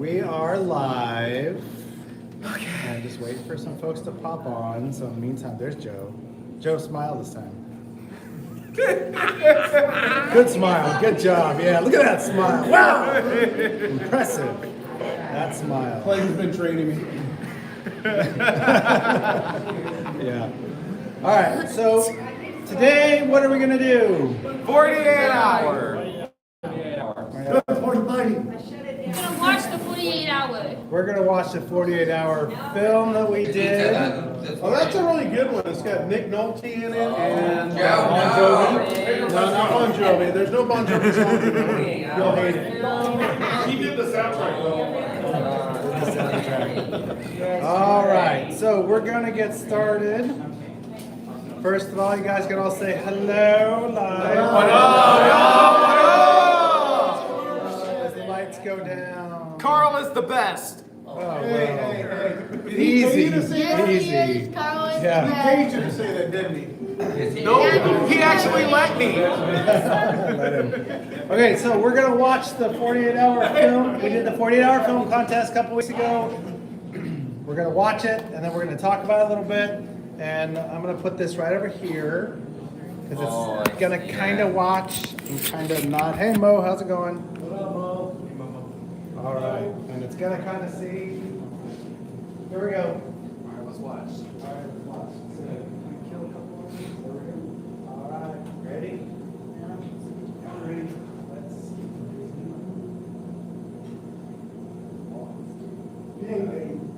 We are live. Okay. And just waiting for some folks to pop on. So in the meantime, there's Joe. Joe, smile this time. Good smile. Good job. Yeah, look at that smile. Wow. Impressive. That smile. Clayton's been training me. Yeah. All right. So today, what are we gonna do? 48 hour. Watch the 48 hour. We're gonna watch the 48-hour film that we did. Oh, that's a really good one. It's got Nick Nolte in it and Bon Jovi. No, not Bon Jovi. There's no Bon Jovi songs in it. You'll hate it. He did the soundtrack though. All right, so we're gonna get started. First of all, you guys can all say hello live. As the lights go down. Carl is the best. Oh, well. Easy. Easy. Yeah. He paid you to say that, didn't he? No, he actually let me. Let him. Okay, so we're gonna watch the 48-hour film. We did the 48-hour film contest a couple weeks ago. We're gonna watch it, and then we're gonna talk about it a little bit. And I'm gonna put this right over here because it's gonna kind of watch and kind of not. Hey Mo, how's it going? What up, Mo? All right, and it's gonna kind of see. Here we go. All right, let's watch. All right, let's watch. So, kill a couple of these. There we go. All right, ready? Yeah. Ready? Let's see.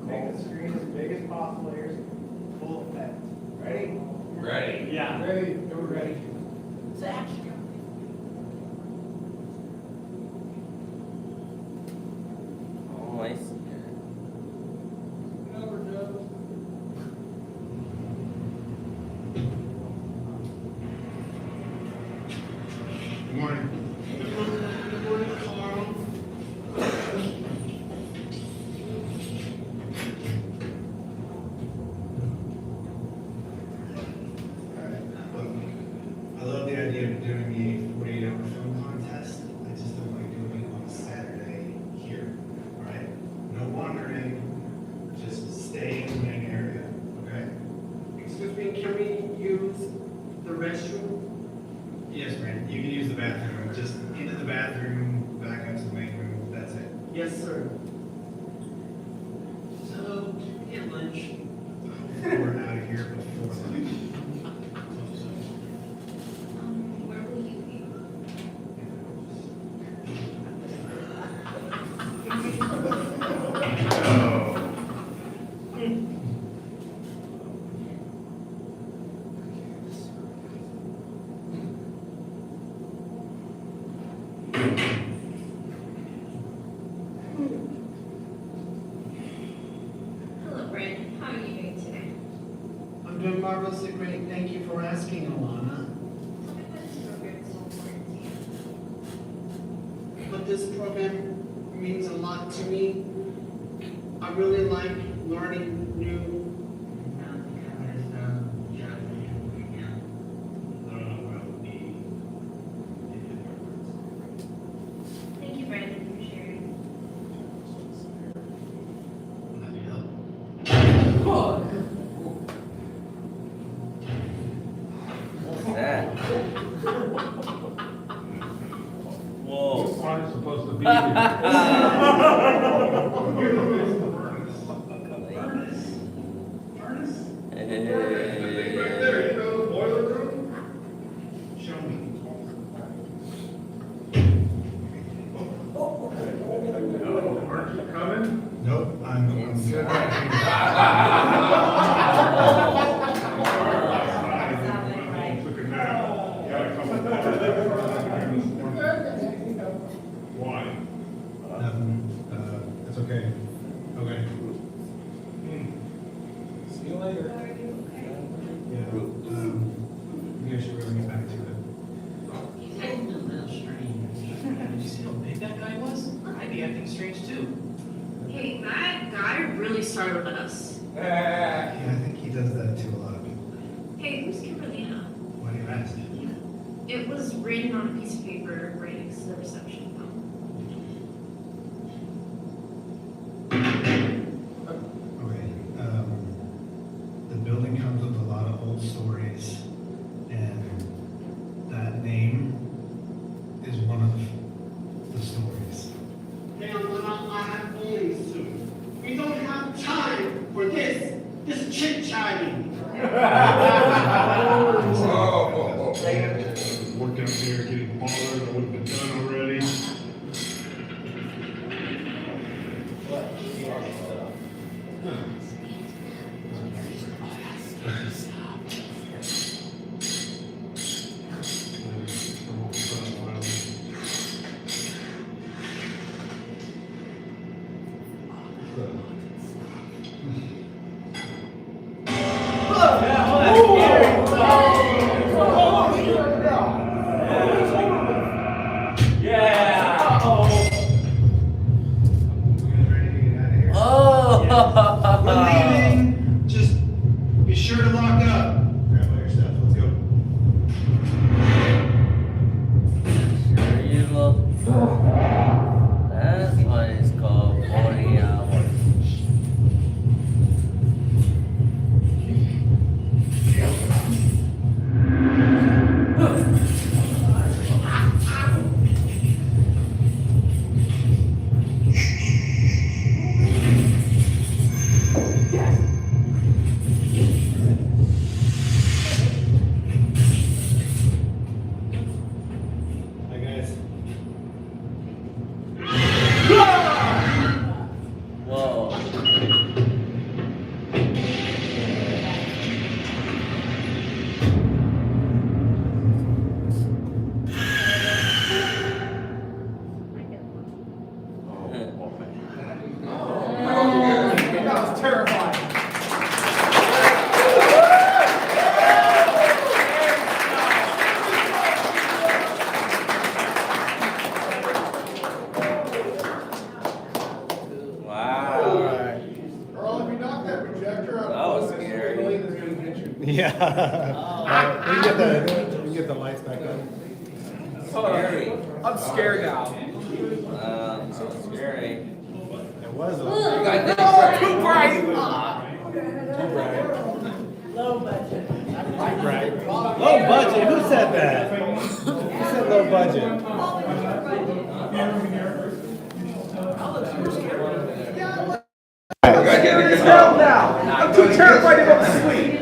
Make the screen as big as possible. Here's full effect. Ready? Ready? Yeah. Ready. Go ready. It's action. Oh, I see. Good morning. Good morning, Carl. I love the idea of doing the 48-hour film contest. I just don't like doing it on a Saturday here. All right? No wandering. Just stay in the main area. Okay? Excuse me, can we use the restroom? Yes, man. You can use the bathroom. Just into the bathroom, back up to the main room. That's it. Yes, sir. So, get lunch. We're out of here before lunch. Where will you be? Hello, Brandon. How are you doing today? I'm doing marvelously great. Thank you for asking, Alana. Tell me why this program is so important to you. But this program means a lot to me. I really like learning new. Thank you, Brandon, for sharing. What's that? Whoa. I'm supposed to be Hey. boiler room? Show me. Aren't you coming? Nope. I'm good. Look at that. Gotta come with Why? Nothing. It's okay. Okay. See you later. Yeah. You guys should really get back to it. Did you see how big that guy was? I'd be acting strange too. Hey, that guy really startled us. Yeah, I think he does that to a lot of people. Hey, who's Kimberlina? Why do you ask? It was written on a piece of paper right next to the reception phone. Oh! We're leaving. Just be sure to lock up. Grab all your stuff. Let's go. Sure you look. That's what it's called, 40 hours. Hi guys. Whoa. That was terrifying. Wow. Earl, if you knock that projector out. That was scary. Elena's gonna get you. Yeah. We can get the lights back on. Scary. I'm scared now. So scary. It was a Too bright. Low budget. right. Low budget. Who said that? Who said low budget? I'm too terrified to go to sleep.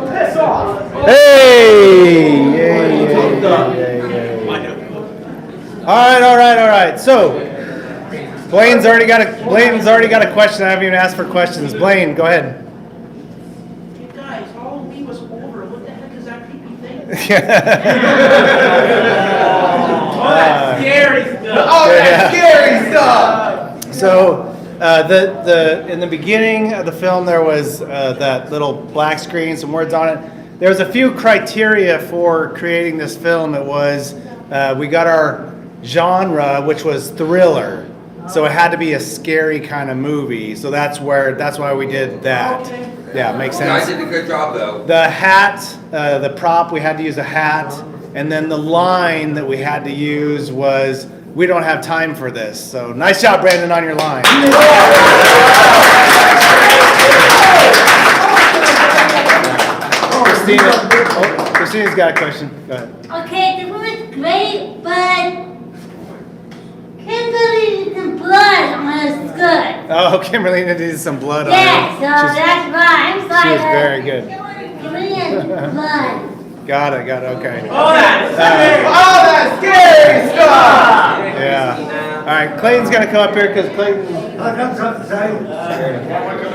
Piss off. Hey! Yay, All right. So, Blaine's already got a question. I haven't even asked for questions. Blaine, go ahead. Hey guys, Halloween was over. What the heck is that creepy thing? Scary stuff. Oh, that's scary stuff. So, in the beginning of the film, there was that little black screen, some words on it. There was a few criteria for creating this film. It was we got our genre, which was thriller, so it had to be a scary kind of movie. So that's why we did that. Yeah, makes You guys sense. did a good job though. The hat, the prop, we had to use a hat, and then the line that we had to use was, "We don't have time for this." So nice job, Brandon, on your line. Christina's got a question. Go ahead. Okay, the movie's great, but Kimberly needs some blood on her skirt. Oh, Kimberly needed some blood on Yeah, so her. that's why I'm sorry. She was very good. Kimberly needs blood. Got it, okay. Oh, that scary stuff. Yeah. All right, Clayton's gonna come up here because Clayton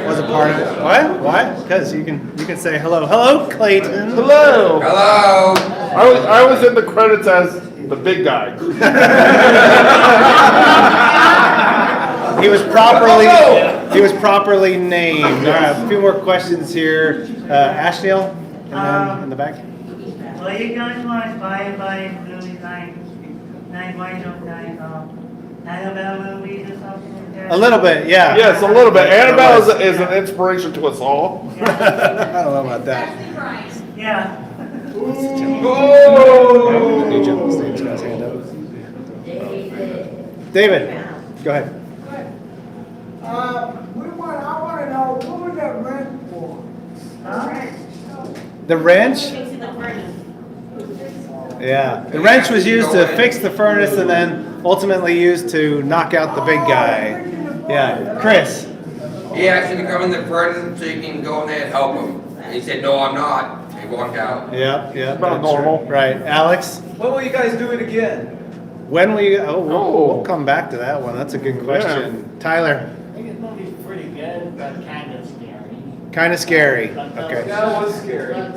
was a part of it. What? Why? Because you can say hello. Hello, Clayton. Hello. Hello. I was in the credits as the big guy. He was properly named. All right, a few more questions here. Ashneil, and then in the back. Well, you guys watch bye movies like Annabelle movies or something like that? A little bit, yeah. Yes, a little bit. Annabelle is an inspiration to us all. I don't know about that. Yeah. New gentleman stage, got his hand up. David, go ahead. I want to know, what was that rent for? The wrench? Yeah, the wrench was used to fix the furnace and then ultimately used to knock out the big guy. Yeah, Chris. He asked you to come in the front so you can go in there and help him. And he said, "No, I'm not." And he walked out. Yeah. About that's normal. Right, Alex. When will you guys do it again? When will you? We'll come back to that one. That's a good question. Tyler. kind of scary. Kind of scary. But, Okay. That was scary. But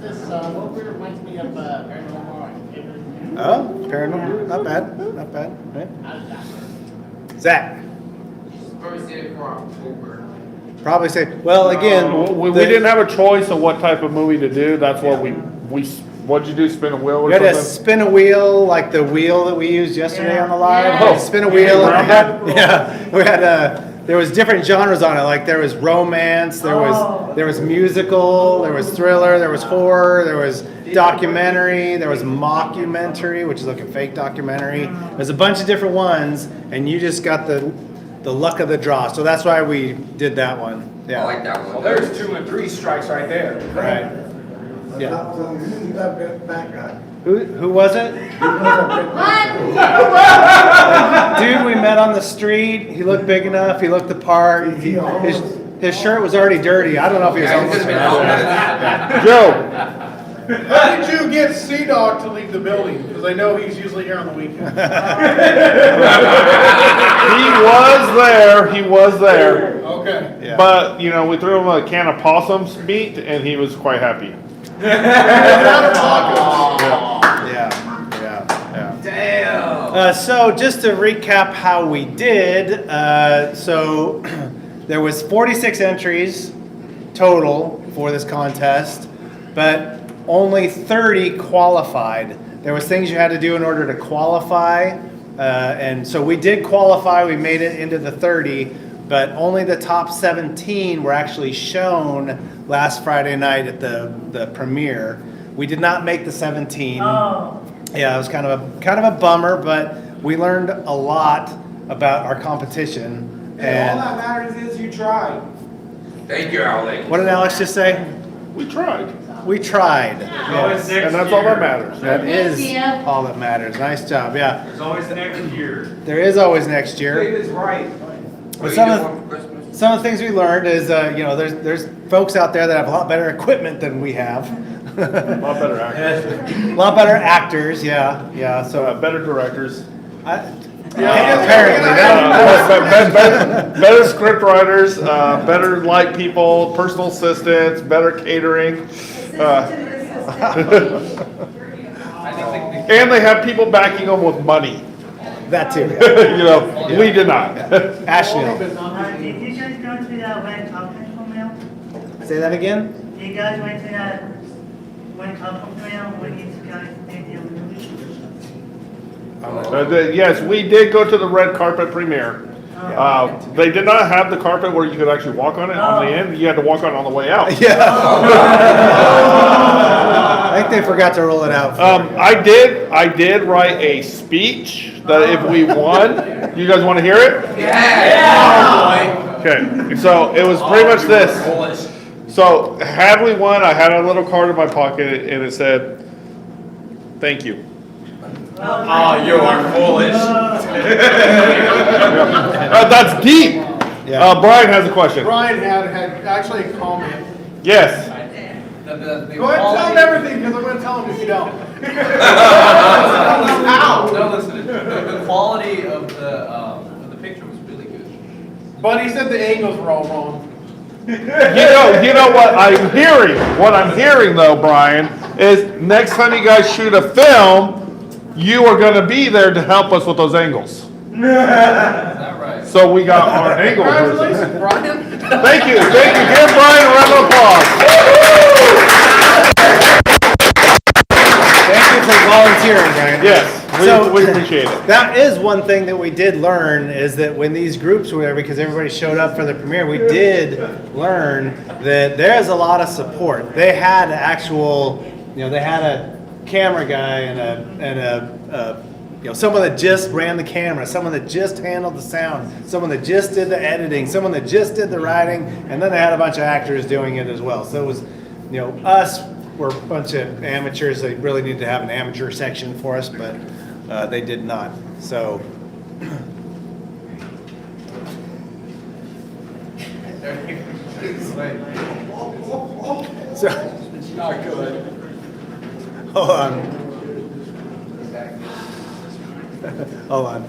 this movie reminds me of Paranormal Activity. Oh, paranormal. Not bad. Not bad. Right. How does that work? Zach. Probably say it for October. Probably say. Well, again, We didn't have a choice of what type of movie to do. That's what what'd you do? Spin a wheel or we had to something? spin a wheel like the wheel that we used yesterday on the live. Yeah. Spin a wheel. Round And yeah, we had there was different genres on it. Like there was romance, there was musical, there was thriller, there was horror, there was documentary, there was mockumentary, which is like a fake documentary. There's a bunch of different ones, and you just got the luck of the draw. So that's why we did that one. I Yeah. like that Well, one. there's 2 and 3 strikes right there. Right. Yeah. That guy. Who was it? What? Dude we met on the street. He looked big enough. He looked the part. His shirt was already dirty. I don't know if he was Yeah, he's homeless. just or been not. Joe, how did you get C-Dog to leave the building? Because I know he's usually here on the weekend. He was there. Okay. Yeah. But, we threw him a can of possums meat and he was quite happy. Yeah. Damn. So just to recap how we did, so there was 46 entries total for this contest, but only 30 qualified. There was things you had to do in order to qualify, and so we did qualify. We made it into the 30, but only the top 17 were actually shown last Friday night at the premiere. We did not make the 17. Oh. Yeah, it was kind of a bummer, but we learned a lot about our competition. Hey, all And that matters is you tried. Thank you, Alex. what did Alex just say? We tried. We tried. Always next And that's all that year. matters. That is Thank you. all that matters. Nice job. Yeah, There's always next year. there is always next Dave year. is right. What But do some you of do for Christmas? some of the things we learned is there's folks out there that have a lot better equipment than we have. A lot better actors. A lot better actors. Yeah. So Better directors. apparently Better script writers, better light people, personal assistants, better catering. And they have people backing them with money. that too. We did not. Ashley, Did you guys go to that red carpet mail? say that again. You guys went to that red carpet mail when you guys did your movie? Yes, we did go to the red carpet premiere. They did not have the carpet where you could actually walk on it on the end. You had to walk on it on the way out. Yeah. I think they forgot to roll it out. I did write a speech that if we won, you guys want to hear it? Yeah. Okay, so it was pretty much this. So had we won, I had a little card in my pocket and it said, "Thank you." Oh, you are foolish. That's deep. Yeah. Brian has a question. Brian had actually a comment. Yes. The Go ahead and tell him everything because I'm going to tell him if you don't. No, listen, the quality of the picture was really good. But he said the angles were all wrong. You know what I'm hearing? What I'm hearing though, Brian, is next time you guys shoot a film, you are going to be there to help us with those angles. Is that right? So we got our angle person. Congratulations, Brian. Thank you. Give Brian a round of applause. Thank you for volunteering, Brian. Yes, So- we appreciate it. That is one thing that we did learn is that when these groups were there, because everybody showed up for the premiere, we did learn that there's a lot of support. They had actual, they had a camera guy and someone that just ran the camera, someone that just handled the sound, someone that just did the editing, someone that just did the writing, and then they had a bunch of actors doing it as well. So it was, us, we're a bunch of amateurs. They really need to have an amateur section for us, but they did not. So. So. Not good. Hold on. Hold on.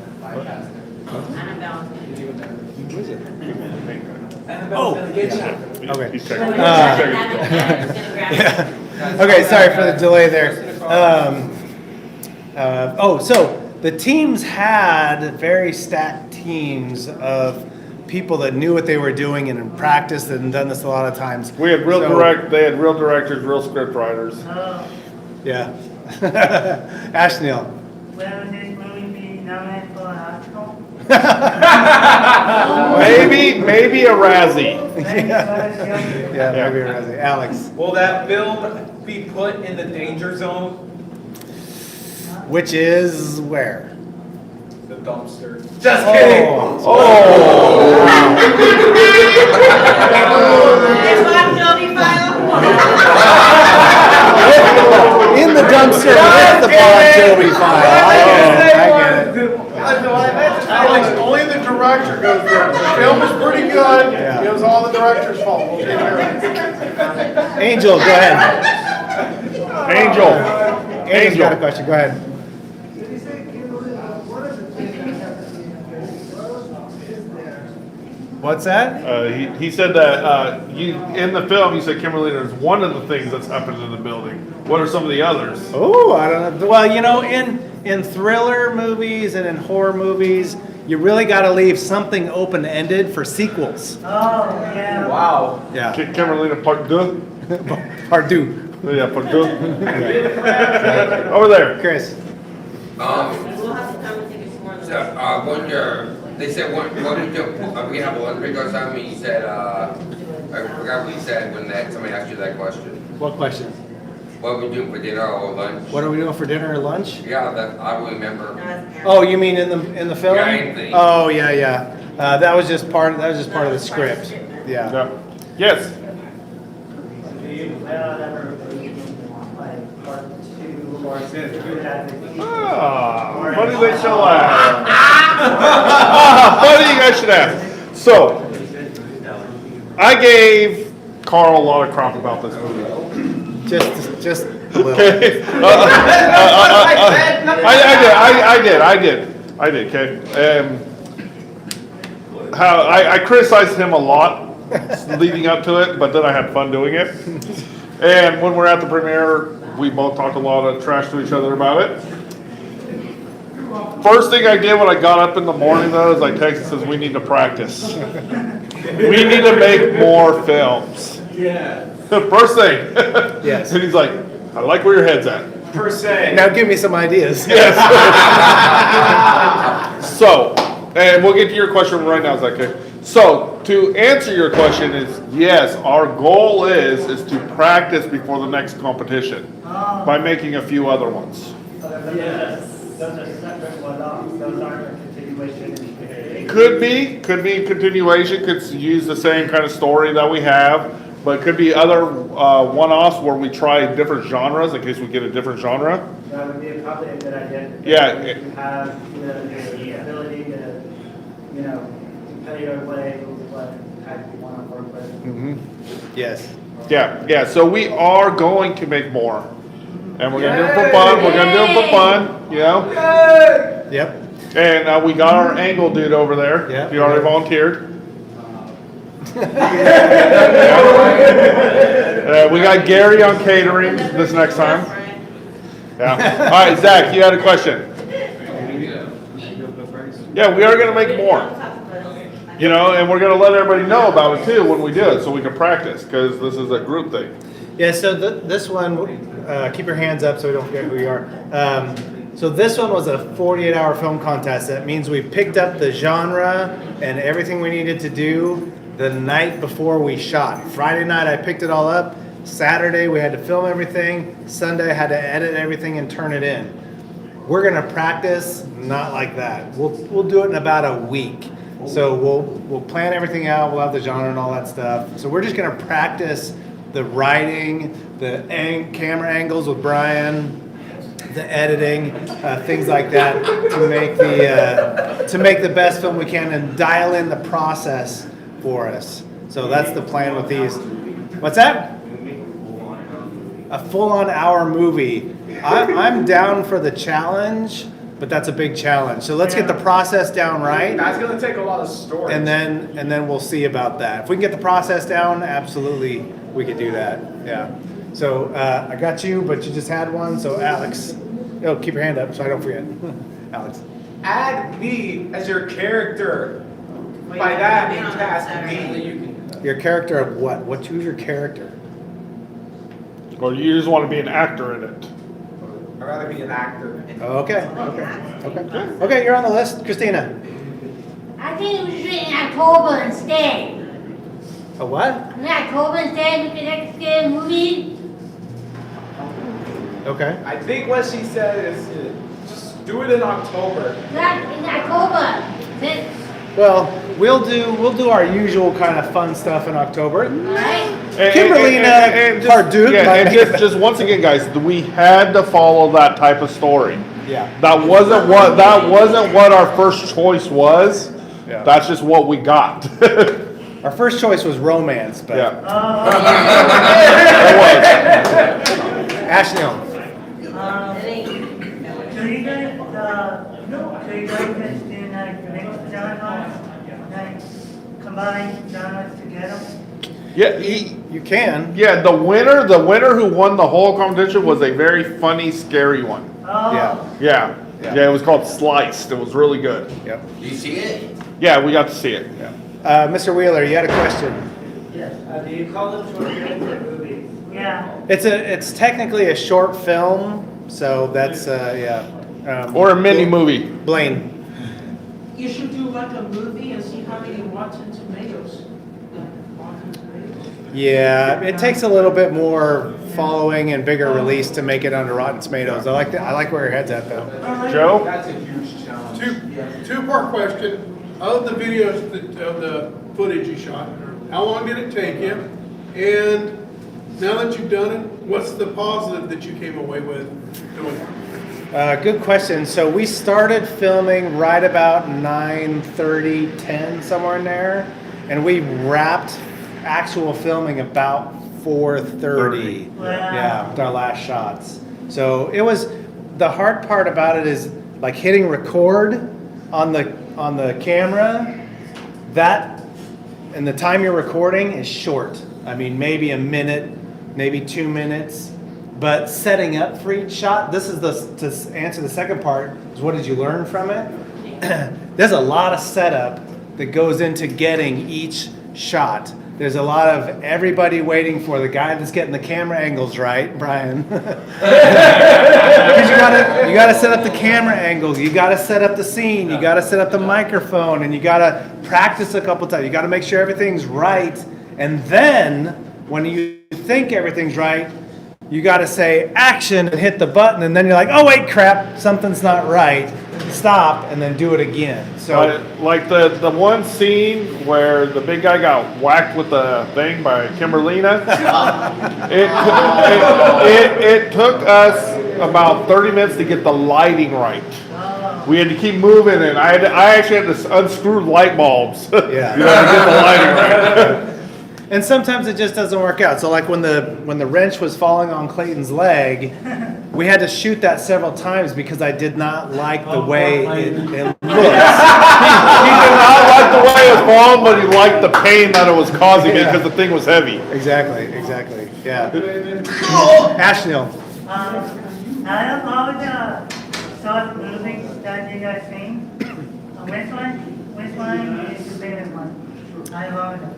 I'm down. Who is it? Oh, He's okay. checking. Yeah. Okay, sorry for the delay there. So the teams had very stacked teams of people that knew what they were doing and practiced and done this a lot of times. We had they had real directors, real script writers. Oh, Yeah. Ashneil. will this movie be nominated for an Oscar? Maybe a Razzie. Yeah, maybe a Razzie. Alex. Will that film be put in the danger zone? Which is where? The dumpster. Just kidding. Oh. It's Bon Jovi file. In the dumpster with the Bon Jovi file. I get it. Alex, only the director goes there. The film is pretty good. Yeah. It was all the director's fault. We'll take care of it. Angel, go ahead. Angel. Angel's got a question. Go ahead. What's that? He said that you in the film you said Kimberly there's one of the things that's happened in the building. What are some of the others? Oh, I don't know. Well, in thriller movies and in horror movies, you really got to leave something open-ended for sequels. Oh, yeah. Wow. Yeah. Kimberly part deux. Pardue. Yeah, part deux. Over there. Chris. We'll have to come and take a more than that. When they said, what did you, we have one drink or something, you said, I forgot what you said when somebody asked you that question. What question? What we doing for dinner or lunch? What are we doing for dinner or lunch? Yeah, that, I remember. Oh, you mean in the film? Yeah, anything. Oh, yeah. That was just part of the script. Yeah. Yeah. Yes. Funny they shall laugh. Funny you guys should ask. So, I gave Carl a lot of crap about this movie. Just a little. Okay. I did. Okay. How I criticized him a lot leading up to it, but then I had fun doing it. And when we're at the premiere, we both talked a lot of trash to each other about it. First thing I did when I got up in the morning though is I texted says we need to practice. We need to make more films. Yeah. First thing. Yes. And he's like, I like where your head's at. Per se. Now give me some ideas. Yes. So, and we'll get to your question right now, is that okay? So, to answer your question is, yes, our goal is to practice before the next competition by making a few other ones. Yes. Those are separate one-offs. Those aren't a continuation. Could be continuation, could use the same kind of story that we have, but it could be other one-offs where we try different genres in case we get a different genre. That would be probably a good idea. Yeah. You have the ability to, tell your way what type you want to work with. Mm-hmm. Yes. Yeah, so we are going to make more. And we're going to do it for fun, Yep. And we got our angle dude over there. Yeah. He already volunteered. We got Gary on catering this next time. Yeah. All right, Zach, you had a question. Yeah, we are going to make more. And we're going to let everybody know about it too when we do it so we can practice because this is a group thing. Yeah, so this one, keep your hands up so we don't forget who you are. So this one was a 48-hour film contest. That means we picked up the genre and everything we needed to do the night before we shot. Friday night I picked it all up. Saturday we had to film everything. Sunday I had to edit everything and turn it in. We're gonna practice not like that. We'll do it in about a week. So we'll plan everything out. We'll have the genre and all that stuff. So we're just gonna practice the writing, the camera angles with Brian, the editing, things like that to make the best film we can and dial in the process for us. So that's the plan with these. What's that? A full-on hour movie. I'm down for the challenge, but that's a big challenge. So let's get the process down right. That's gonna take a lot of storage. And then we'll see about that. If we can get the process down, absolutely, we could do that. Yeah. So I got you, but you just had one. So Alex, keep your hand up so I don't forget. Alex. Add me as your character. By that, you cast me. Your character of what? Choose your character. Or you just want to be an actor in it. I'd rather be an actor. Okay. Okay, you're on the list, Christina. I think we should in October instead. A what? In October instead, we could next get a movie. Okay. I think what she said is just do it in October. Not in October. Well, we'll do our usual kind of fun stuff in October. Right? Kimberlina Pardue. Yeah, and just once again, guys, we had to follow that type of story. Yeah. That wasn't what our first choice was. Yeah. That's just what we got. Our first choice was romance, but Yeah. Ashneel. So you guys, just do like mix genres, like combine genres together? Yeah, You can. yeah. The winner who won the whole competition was a very funny, scary one. Oh. Yeah. Yeah, it was called Sliced. It was really good. Yep. Do you see it? Yeah, we got to see it. Mr. Wheeler, you had a question. Yes, do you call them short films or movies? Yeah. It's technically a short film, so that's Or a mini movie. Blaine. You should do like a movie and see how many Rotten Tomatoes. Yeah, it takes a little bit more following and bigger release to make it onto Rotten Tomatoes. I like where your head's at though. Joe? That's a huge challenge. Two-part question. Of the videos, of the footage you shot, how long did it take you? And now that you've done it, what's the positive that you came away with doing it? Good question. So we started filming right about 9:30, 10, somewhere in there, and we wrapped actual filming about 4:30. Wow. Yeah, with our last shots. So it was, the hard part about it is like hitting record on the camera. That and the time you're recording is short. I mean, maybe a minute, maybe 2 minutes. But setting up for each shot, this is to answer the second part, is what did you learn from it? There's a lot of setup that goes into getting each shot. There's a lot of everybody waiting for the guy that's getting the camera angles right, Brian. Because you gotta set up the camera angles, you gotta set up the scene, you gotta set up the microphone, and you gotta practice a couple times. You gotta make sure everything's right, and then when you think everything's right, you gotta say action and hit the button, and then you're like, oh wait, crap, something's not right. Stop, and then do it again. So, Like the one scene where the big guy got whacked with the thing by Kimberlina, it took us about 30 minutes to get the lighting right. We had to keep moving, and I actually had to unscrew light bulbs. Yeah. To get the lighting right. and sometimes it just doesn't work out. So like when the wrench was falling on Clayton's leg, we had to shoot that several times because I did not like the way it looks. He did not like the way it was falling, but he liked the pain that it was causing Yeah. because the thing was heavy. Exactly. Yeah. Ashneel. I don't know the short movies that you guys seen. Which one is the better one? I love it.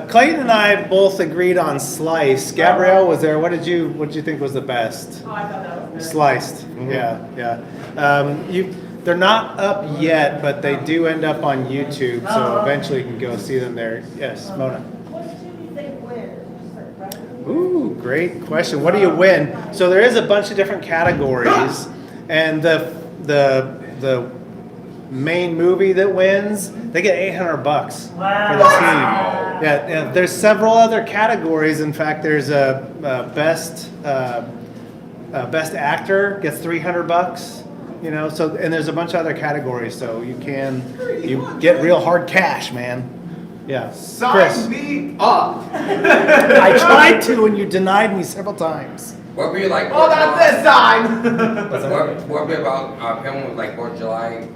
Clayton and I both agreed on Slice. Gabrielle was there. What did you think was the best? Oh, I thought that was good. Sliced. Yeah. They're not up yet, but they do end up on YouTube, so eventually you can go see them there. Yes, Mona. What do you think wins? Ooh, great question. What do you win? So there is a bunch of different categories, and the main movie that wins, they get $800 for the team. Yeah, there's several other categories. In fact, there's a best actor gets $300. You know, so and there's a bunch of other categories, so you get real hard cash, man. Yeah. Sign me up. I tried to, and you denied me several times. What would be like? Oh, that's this side! What would be about film like 4th of July?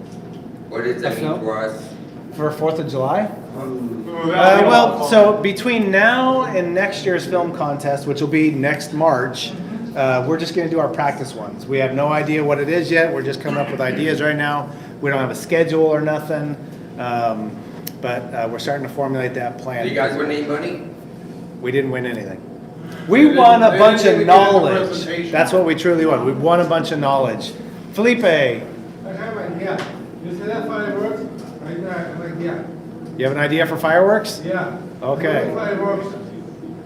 What does that mean for us? For 4th of July? Ooh, Well, so between now and next year's film contest, which will be next March, we're just going to do our practice ones. We have no idea what it is yet. We're just coming up with ideas right now. We don't have a schedule or nothing, but we're starting to formulate that plan. Do you guys win any money? We didn't win anything. We won a bunch of knowledge. That's what we truly won. We won a bunch of knowledge. Felipe, I have an idea. You see that fireworks? Right there, I have an idea. you have an idea for fireworks? Yeah. Okay. Fireworks.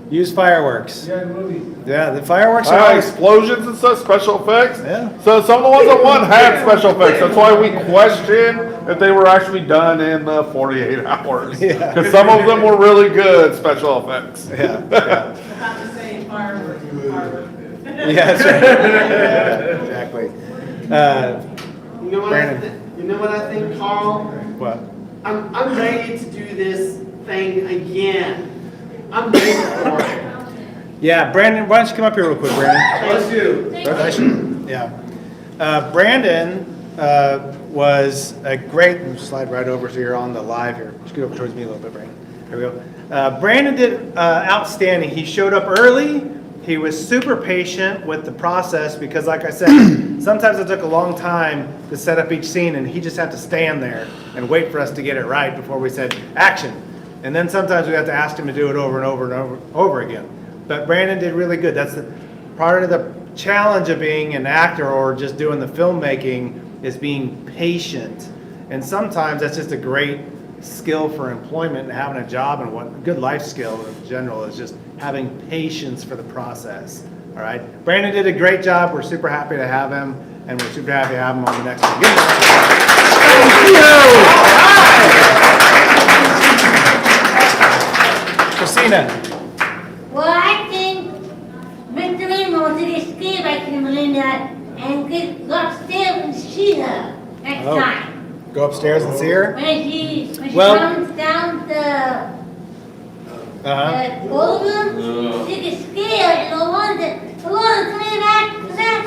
Use fireworks. Yeah, movie. Yeah, the fireworks are always. Explosions and stuff, special effects. Yeah. So some of the ones that won had special effects. That's why we questioned if they were actually done in the 48 hours. Yeah. Because some of them were really good special effects. Yeah. Yeah. About to say fireworks, fireworks. Yeah, that's right. Yeah, exactly. You know what Brandon. you know what I think, Carl? What? I'm ready to do this thing again. I'm ready for it. Yeah, Brandon, why don't you come up here real quick, Brandon? Let's do. Yeah. Brandon was a great, slide right over so you're on the live here. Scoot over towards me a little bit, Brandon. There we go. Brandon did outstanding. He showed up early. He was super patient with the process because, like I said, sometimes it took a long time to set up each scene, and he just had to stand there and wait for us to get it right before we said action. And then sometimes we have to ask him to do it over and over and over again. But Brandon did really good. That's part of the challenge of being an actor or just doing the filmmaking is being patient. And sometimes that's just a great skill for employment and having a job, and what good life skill in general is just having patience for the process. All right, Brandon did a great job. We're super happy to have him, and we're super happy to have him on the next one. Christina. Well, I think Mr. Rainbow did escape back to Melinda and could go upstairs and see her next time. Go upstairs and see her? When she Well- comes down the ballroom, she gets scared and Alon's coming back,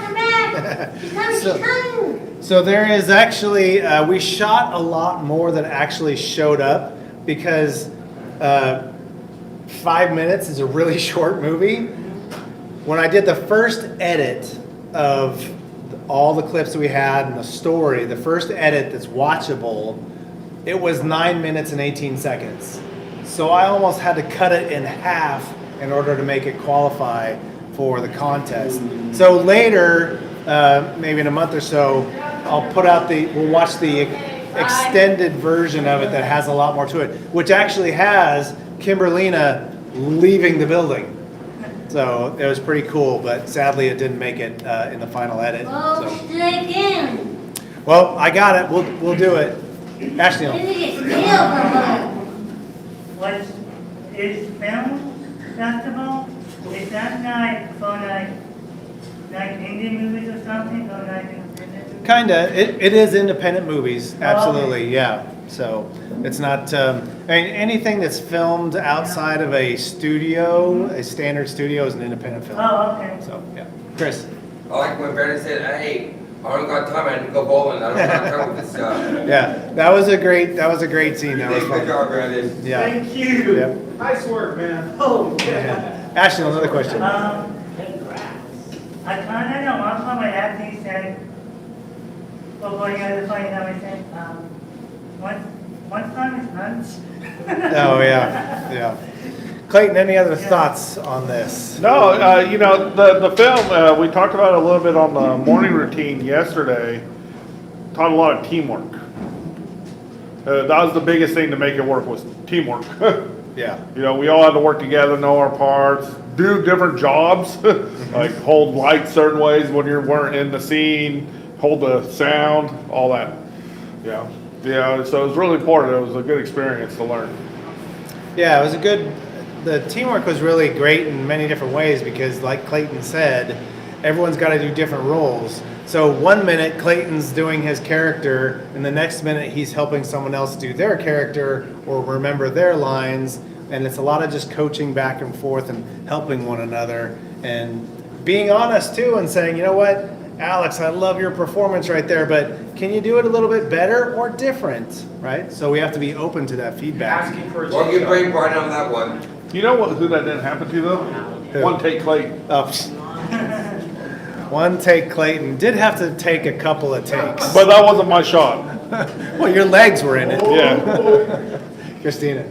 come back. She's coming. So there is actually, we shot a lot more than actually showed up because 5 minutes is a really short movie. When I did the first edit of all the clips that we had and the story, the first edit that's watchable, it was 9 minutes and 18 seconds. So I almost had to cut it in half in order to make it qualify for the contest. So later, maybe in a month or so, I'll put out we'll watch the extended version of it that has a lot more to it, which actually has Kimberlina leaving the building. So it was pretty cool, but sadly it didn't make it in the final edit. Oh, So. do it again. Well, I got it. We'll do it. Ashley. Then you get scared from her. Was, is film festival, is that night for like Indian movies or something, or like independent? Kinda. It is independent movies. Absolutely. Yeah. So it's not I mean, anything that's filmed outside of a studio, a standard studio, is an independent film. Oh, okay. So yeah. Chris. I like when Brandon said, hey, I don't got time, I need to go bowling, I don't got time with this stuff. Yeah. That was a great scene. That was Good fun. job, Brandon. Yeah. Thank you. Yep. Nice work, man. Oh, yeah. Yeah. Ashley, another question. I kind of know, one time I actually said, before you guys find out, I said, one time is lunch. Oh yeah. Yeah. Clayton, any other thoughts on this? No, you know, the film, we talked about it a little bit on the morning routine yesterday, taught a lot of teamwork. That was the biggest thing to make it work, was teamwork. Yeah. You know, we all had to work together, know our parts, do different jobs, like hold lights certain ways when you weren't in the scene, hold the sound, all that. Yeah. Yeah, so it was really important. It was a good experience to learn. Yeah, it was the teamwork was really great in many different ways because, like Clayton said, everyone's got to do different roles. So 1 minute Clayton's doing his character, and the next minute he's helping someone else do their character or remember their lines. And it's a lot of just coaching back and forth and helping one another. And being honest too and saying, you know what, Alex, I love your performance right there, but can you do it a little bit better or different, right? So we have to be open to that feedback. Asking for a Well, change. you bring Brian on that one. You know who that didn't happen to though? One take Clayton. Oh, one take Clayton. Did have to take a couple of takes. But that wasn't my shot. Well, your legs were in it. Yeah. Christina.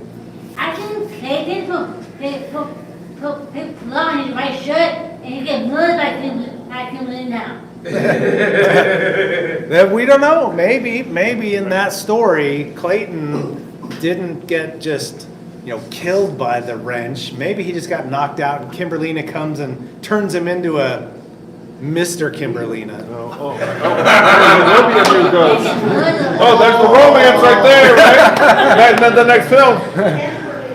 I think Clayton put blood on his white shirt and he get murdered like him now. That we don't know. Maybe in that story, Clayton didn't get just, killed by the wrench. Maybe he just got knocked out and Kimberlina comes and turns him into a Mr. Kimberlina. Oh, there's the romance right there, right? The next film.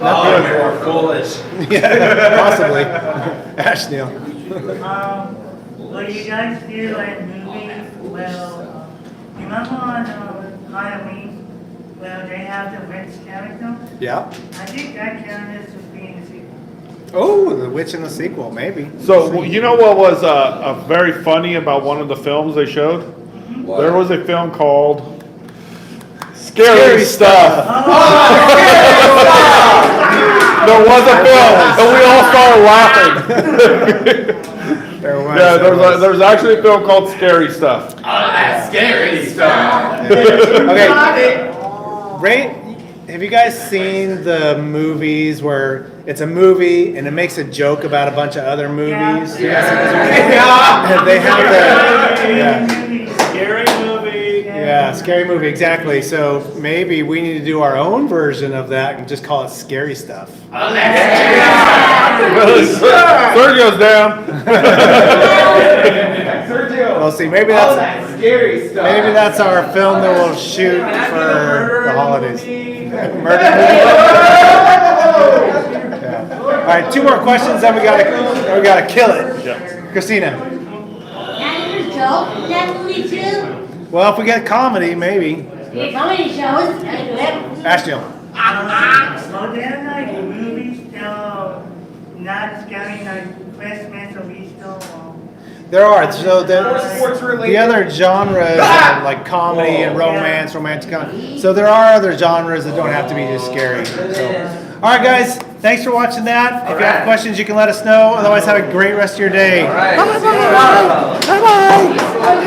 Oh, you're foolish. Yeah, possibly. Ashneel. What you guys do in movies, well, remember on Halloween, well, they have the witch character? Yeah. I think that character should be in the sequel. Oh, the witch in the sequel, maybe. So you know what was very funny about one of the films they showed? What? There was a film called Scary Stuff. There was a film, and we all started laughing. There's actually a film called Scary Stuff. Oh, that's scary stuff. Okay. Have you guys seen the movies where it's a movie and it makes a joke about a bunch of other movies? You guys see those movies? Yeah. They have Scary movie. yeah, scary movie, exactly. So maybe we need to do our own version of that and just call it Scary Stuff. Oh, that's Sergio's down. We'll see. Maybe Oh, that's that's scary stuff. maybe that's our film that we'll shoot for the holidays. Murder movie. Yeah. All right, 2 more questions, then we gotta kill it. Yeah. Christina. Can you joke in that movie too? Well, if we get comedy, maybe. The comedy shows, I do it. Ashton. Well, there are like movies that are not scary, like Christmas or Easter or... There are. So Sports related. the other genres are like comedy and romance, romantic comedy. So there are other genres that don't have to be just scary. So, all right, guys. Thanks for watching that. If you have questions, you can let us know. Otherwise, have a great rest of your day. All right. Bye-bye.